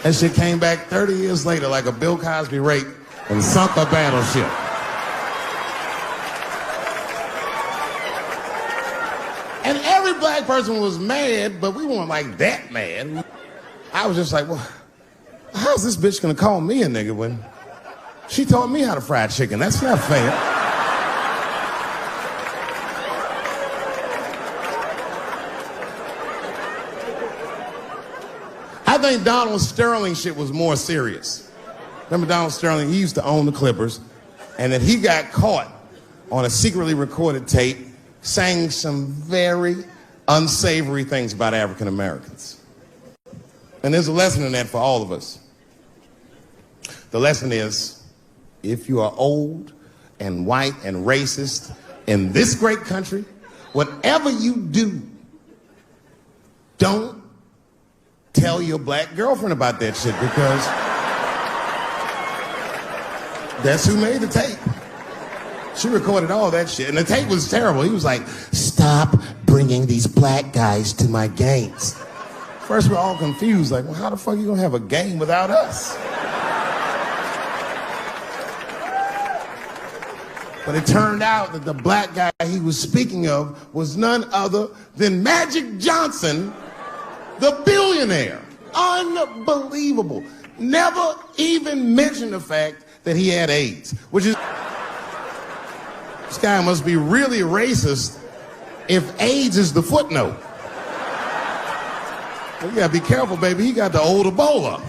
And she came back 30 years later like a Bill Cosby rape and sunk a battleship. And every black person was mad, but we weren't like that mad. I was just like, well, how's this bitch gonna call me a nigga when she taught me how to fry chicken? That's not fair. I think Donald Sterling shit was more serious. Remember Donald Sterling? He used to own the Clippers, and then he got caught on a secretly recorded tape saying some very unsavory things about African Americans. And there's a lesson in that for all of us. The lesson is, if you are old and white and racist in this great country, whatever you do, don't tell your black girlfriend about that shit, because that's who made the tape. She recorded all that shit, and the tape was terrible. He was like, stop bringing these black guys to my games. First, we're all confused, like, well, how the fuck are you gonna have a game without us? But it turned out that the black guy he was speaking of was none other than Magic Johnson, the billionaire. Unbelievable. Never even mentioned the fact that he had AIDS, which is, this guy must be really racist if AIDS is the footnote. Well, you gotta be careful, baby. He got the old Ebola.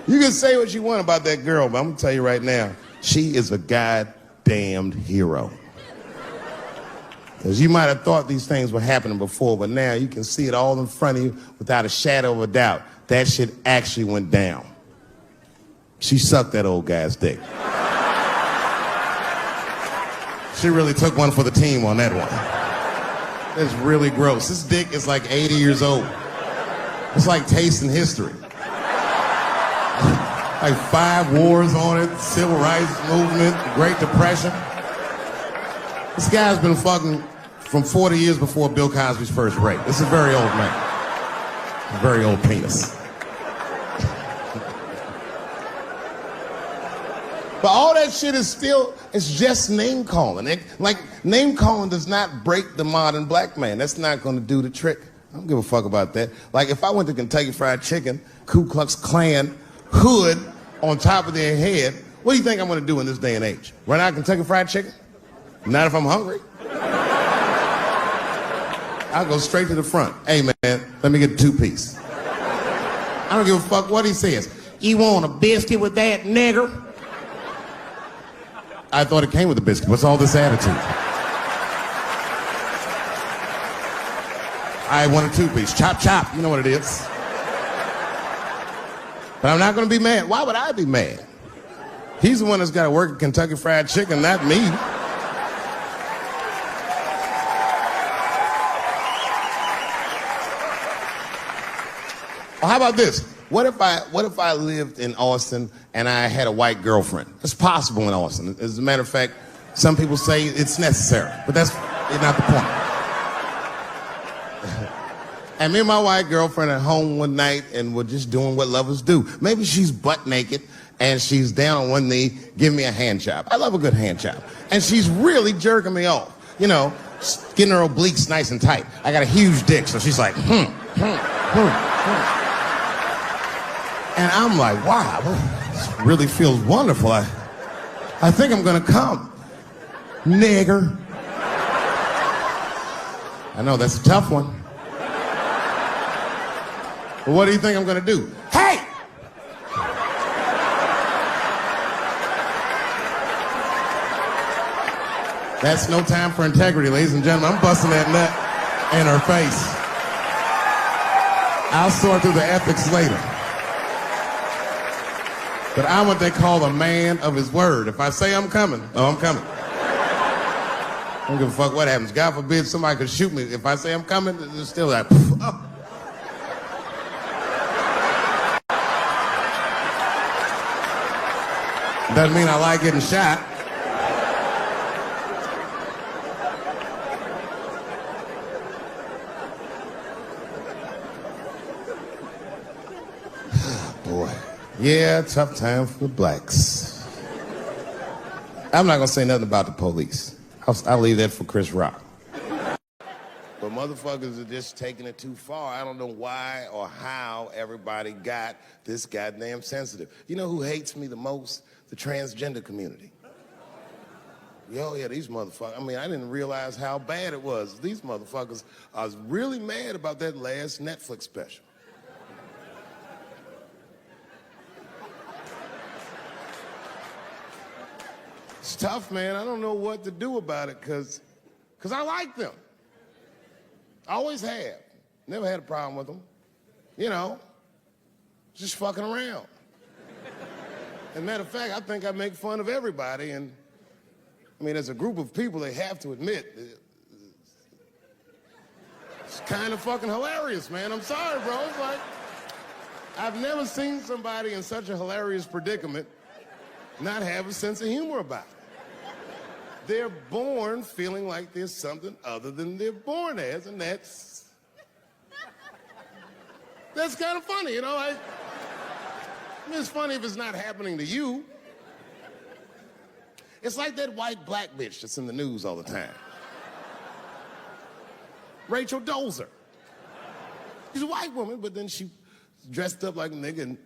You can say what you want about that girl, but I'm gonna tell you right now, she is a goddamned hero. Because you might have thought these things were happening before, but now you can see it all in front of you without a shadow of a doubt. That shit actually went down. She sucked that old guy's dick. She really took one for the team on that one. It's really gross. This dick is like 80 years old. It's like tasting history. Like 5 wars on it, civil rights movement, Great Depression. This guy's been fucking from 40 years before Bill Cosby's first rape. This is a very old man. A very old penis. But all that shit is still, it's just name calling. Like, name calling does not break the modern black man. That's not gonna do the trick. I don't give a fuck about that. Like, if I went to Kentucky Fried Chicken, Ku Klux Klan, hood on top of their head, what do you think I'm gonna do in this day and age? Run out Kentucky Fried Chicken? Not if I'm hungry. I'll go straight to the front. Hey, man, let me get a 2-piece. I don't give a fuck what he says. You want a biscuit with that, nigger? I thought it came with a biscuit. What's all this attitude? I want a 2-piece. Chop, chop. You know what it is. But I'm not going to be mad. Why would I be mad? He's the one that's got to work at Kentucky Fried Chicken, not me. Well, how about this? What if I lived in Austin and I had a white girlfriend? It's possible in Austin. As a matter of fact, some people say it's necessary, but that's not the point. And me and my white girlfriend at home one night, and we're just doing what lovers do. Maybe she's butt naked and she's down on one knee, giving me a hand job. I love a good hand job. And she's really jerking me off. You know, getting her obliques nice and tight. I got a huge dick, so she's like, And I'm like, wow, this really feels wonderful. I think I'm gonna come. nigger. I know, that's a tough one. But what do you think I'm gonna do? Hey! That's no time for integrity, ladies and gentlemen. I'm busting that nut in her face. I'll sort through the ethics later. But I'm what they call a man of his word. If I say I'm coming, oh, I'm coming. I don't give a fuck what happens. God forbid somebody could shoot me. If I say I'm coming, it's still like, oh. Doesn't mean I like getting shot. Boy. Yeah, tough time for blacks. I'm not gonna say nothing about the police. I'll leave that for Chris Rock. But motherfuckers are just taking it too far. I don't know why or how everybody got this goddamn sensitive. You know who hates me the most? The transgender community. Yo, yeah, these motherfuckers. I mean, I didn't realize how bad it was. These motherfuckers, I was really mad about that last Netflix special. It's tough, man. I don't know what to do about it because I like them. I always have. Never had a problem with them. You know, just fucking around. As a matter of fact, I think I make fun of everybody. And, I mean, as a group of people, they have to admit, it's kind of fucking hilarious, man. I'm sorry, bro. It's like, I've never seen somebody in such a hilarious predicament not have a sense of humor about it. They're born feeling like there's something other than they're born as, and that's kind of funny, you know? I mean, it's funny if it's not happening to you. It's like that white black bitch that's in the news all the time. Rachel Dolezal. She's a white woman, but then she dressed up like a nigga and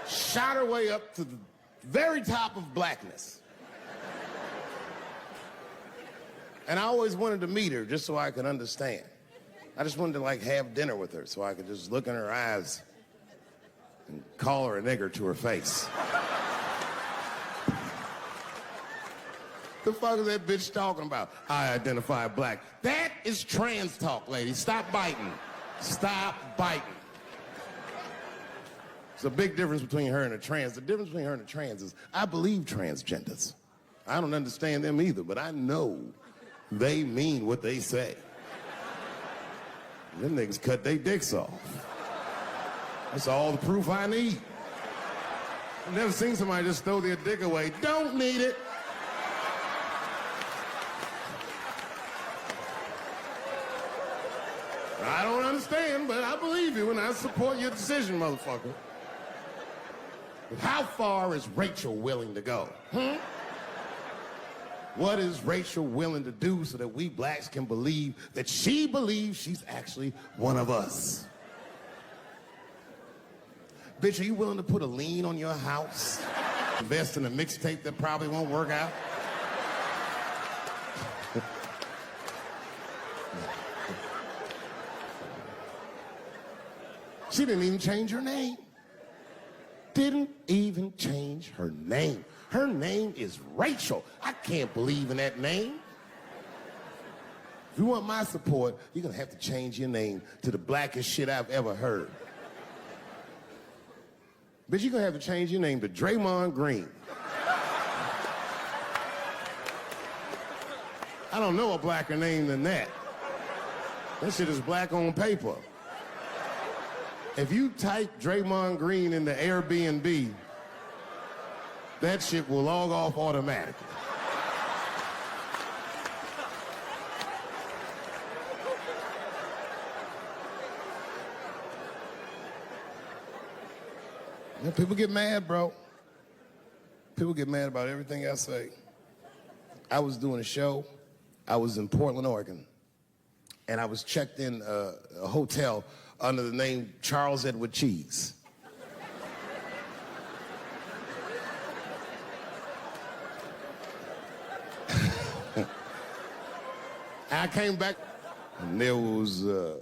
shot her way up to the very top of blackness. And I always wanted to meet her just so I could understand. I just wanted to like have dinner with her so I could just look in her eyes and call her a nigger to her face. The fuck is that bitch talking about? I identify black. That is trans talk, lady. Stop biting. Stop biting. There's a big difference between her and a trans. The difference between her and a trans is I believe transgenders. I don't understand them either, but I know they mean what they say. Them niggas cut their dicks off. That's all the proof I need. I've never seen somebody just throw their dick away. Don't need it. I don't understand, but I believe you and I support your decision, motherfucker. But how far is Rachel willing to go? What is Rachel willing to do so that we blacks can believe that she believes she's actually one of us? Bitch, are you willing to put a lien on your house? Invest in a mixtape that probably won't work out? She didn't even change her name. Didn't even change her name. Her name is Rachel. I can't believe in that name. If you want my support, you're gonna have to change your name to the blackest shit I've ever heard. Bitch, you're gonna have to change your name to Draymond Green. I don't know a blacker name than that. That shit is black on paper. If you type Draymond Green into Airbnb, that shit will log off automatically. Yeah, people get mad, bro. People get mad about everything I say. I was doing a show. I was in Portland, Oregon, and I was checked in a hotel under the name Charles Edward Cheese. And I came back, and there was a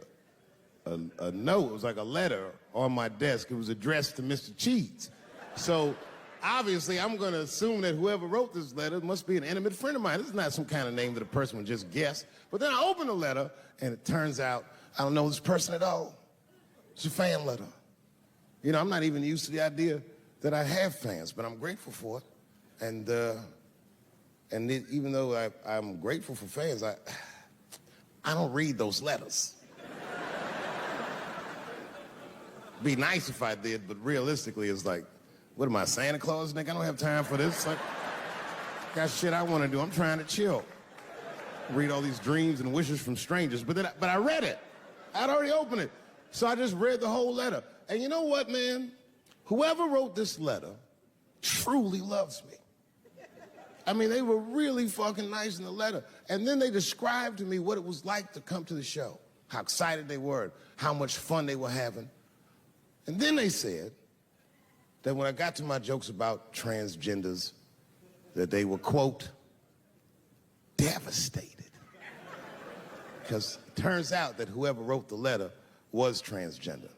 note. It was like a letter on my desk. It was addressed to Mr. Cheese. So obviously, I'm going to assume that whoever wrote this letter must be an intimate friend of mine. This is not some kind of name that a person would just guess. But then I open the letter, and it turns out I don't know this person at all. It's a fan letter. You know, I'm not even used to the idea that I have fans, but I'm grateful for it. And even though I'm grateful for fans, I don't read those letters. Be nice if I did, but realistically, it's like, what am I, Santa Claus, nigga? I don't have time for this. Like, got shit I want to do. I'm trying to chill. Read all these dreams and wishes from strangers, but I read it. I'd already opened it. So I just read the whole letter. And you know what, man? Whoever wrote this letter truly loves me. I mean, they were really fucking nice in the letter. And then they described to me what it was like to come to the show, how excited they were, how much fun they were having. And then they said that when I got to my jokes about transgenders, that they were, quote, devastated. Because it turns out that whoever wrote the letter was transgender.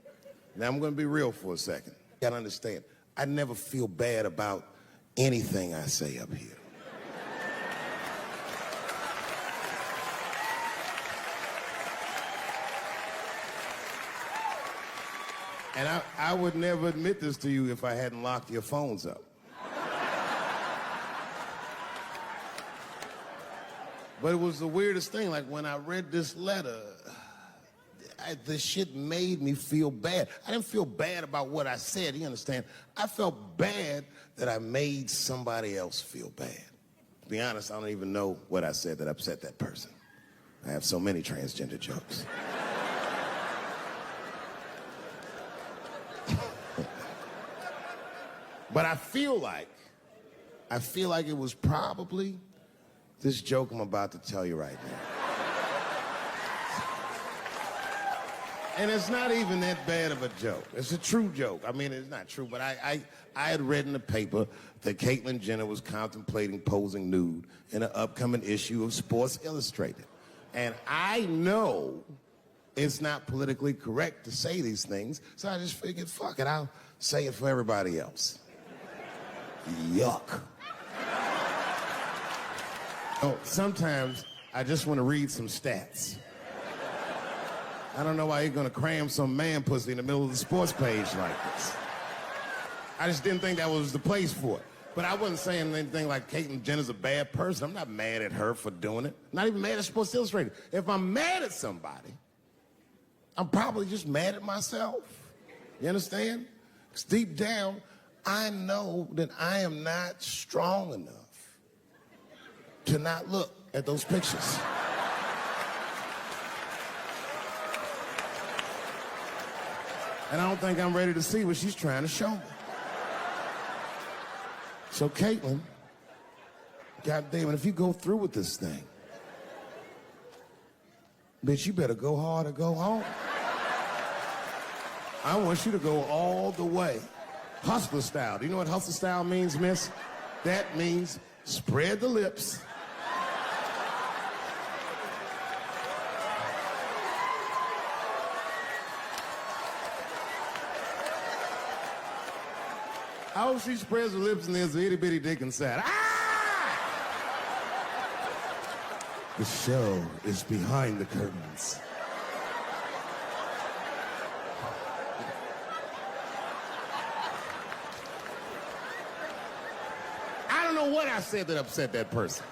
Now, I'm going to be real for a second. You got to understand, I never feel bad about anything I say up here. And I would never admit this to you if I hadn't locked your phones up. But it was the weirdest thing. Like, when I read this letter, the shit made me feel bad. I didn't feel bad about what I said, you understand? I felt bad that I made somebody else feel bad. To be honest, I don't even know what I said that upset that person. I have so many transgender jokes. But I feel like it was probably this joke I'm about to tell you right now. And it's not even that bad of a joke. It's a true joke. I mean, it's not true, but I had read in the paper that Caitlyn Jenner was contemplating posing nude in an upcoming issue of Sports Illustrated. And I know it's not politically correct to say these things, so I just figured, fuck it, I'll say it for everybody else. Yuck. Oh, sometimes I just want to read some stats. I don't know why you're going to cram some man pussy in the middle of the sports page like this. I just didn't think that was the place for it. But I wasn't saying anything like Caitlyn Jenner's a bad person. I'm not mad at her for doing it. Not even mad at Sports Illustrated. If I'm mad at somebody, I'm probably just mad at myself. You understand? Because deep down, I know that I am not strong enough to not look at those pictures. And I don't think I'm ready to see what she's trying to show me. So Caitlyn, goddamn it, if you go through with this thing, bitch, you better go hard or go home. I want you to go all the way. Hustler style. Do you know what hustler style means, miss? That means spread the lips. I hope she spreads her lips and there's an itty bitty dick inside. Ah! The show is behind the curtains. I don't know what I said that upset that person.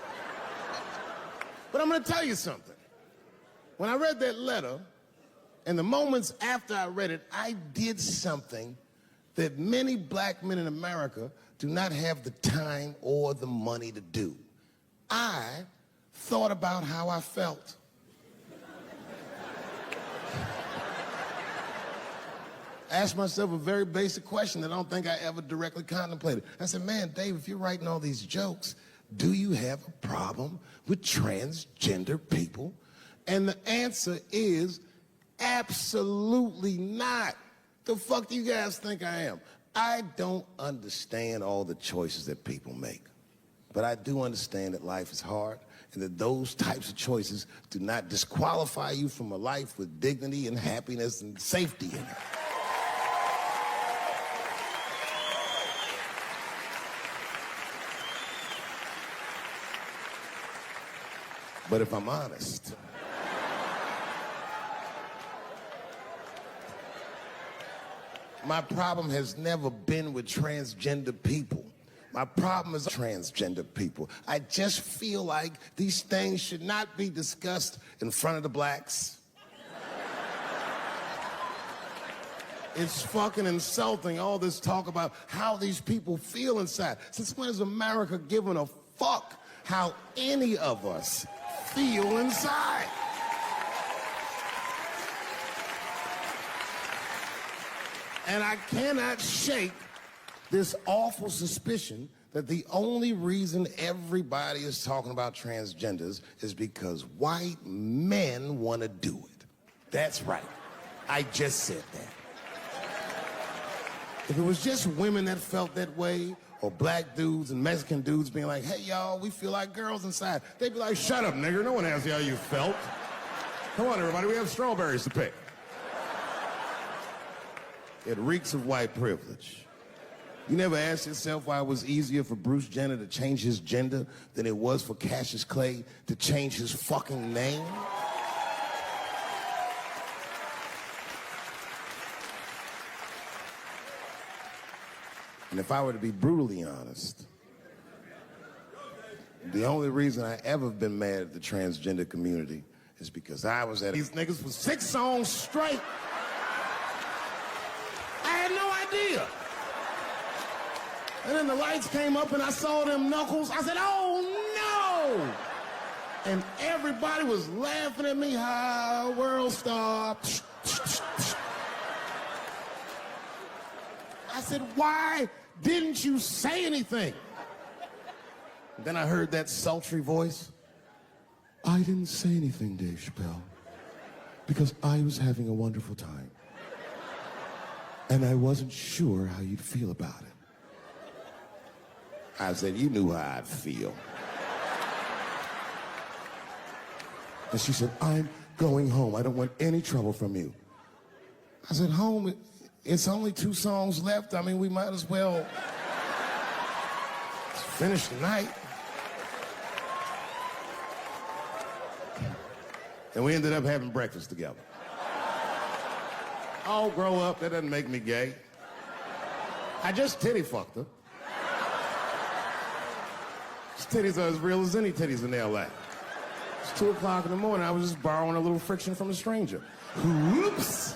But I'm going to tell you something. When I read that letter, and the moments after I read it, I did something that many black men in America do not have the time or the money to do. I thought about how I felt. I asked myself a very basic question that I don't think I ever directly contemplated. I said, man, Dave, if you're writing all these jokes, do you have a problem with transgender people? And the answer is absolutely not. The fuck do you guys think I am? I don't understand all the choices that people make. But I do understand that life is hard, and that those types of choices do not disqualify you from a life with dignity and happiness and safety in it. But if I'm honest, my problem has never been with transgender people. My problem is transgender people. I just feel like these things should not be discussed in front of the blacks. It's fucking insulting, all this talk about how these people feel inside. Since when has America given a fuck how any of us feel inside? And I cannot shake this awful suspicion that the only reason everybody is talking about transgenders is because white men want to do it. That's right. I just said that. If it was just women that felt that way, or black dudes and Mexican dudes being like, hey, y'all, we feel like girls inside, they'd be like, shut up, nigger. No one asked you how you felt. Come on, everybody, we have strawberries to pick. It reeks of white privilege. You never asked yourself why it was easier for Bruce Jenner to change his gender than it was for Cassius Clay to change his fucking name? And if I were to be brutally honest, the only reason I ever been mad at the transgender community is because I was at these niggas for 6 songs straight. I had no idea. And then the lights came up and I saw them knuckles. I said, oh no! And everybody was laughing at me. Hi, world star. I said, why didn't you say anything? And then I heard that sultry voice. I didn't say anything, Dave Chappelle, because I was having a wonderful time. And I wasn't sure how you'd feel about it. I said, you knew how I'd feel. And she said, I'm going home. I don't want any trouble from you. I said, home? It's only 2 songs left. I mean, we might as well finish the night. And we ended up having breakfast together. Oh, grow up. That doesn't make me gay. I just titty fucked her. His titties are as real as any titties in L.A. It's 2 o'clock in the morning. I was just borrowing a little friction from a stranger. Whoops.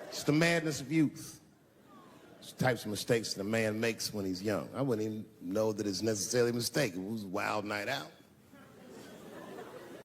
It's the madness of youth. It's the types of mistakes that a man makes when he's young. I wouldn't even know that it's necessarily a mistake. It was a wild night out.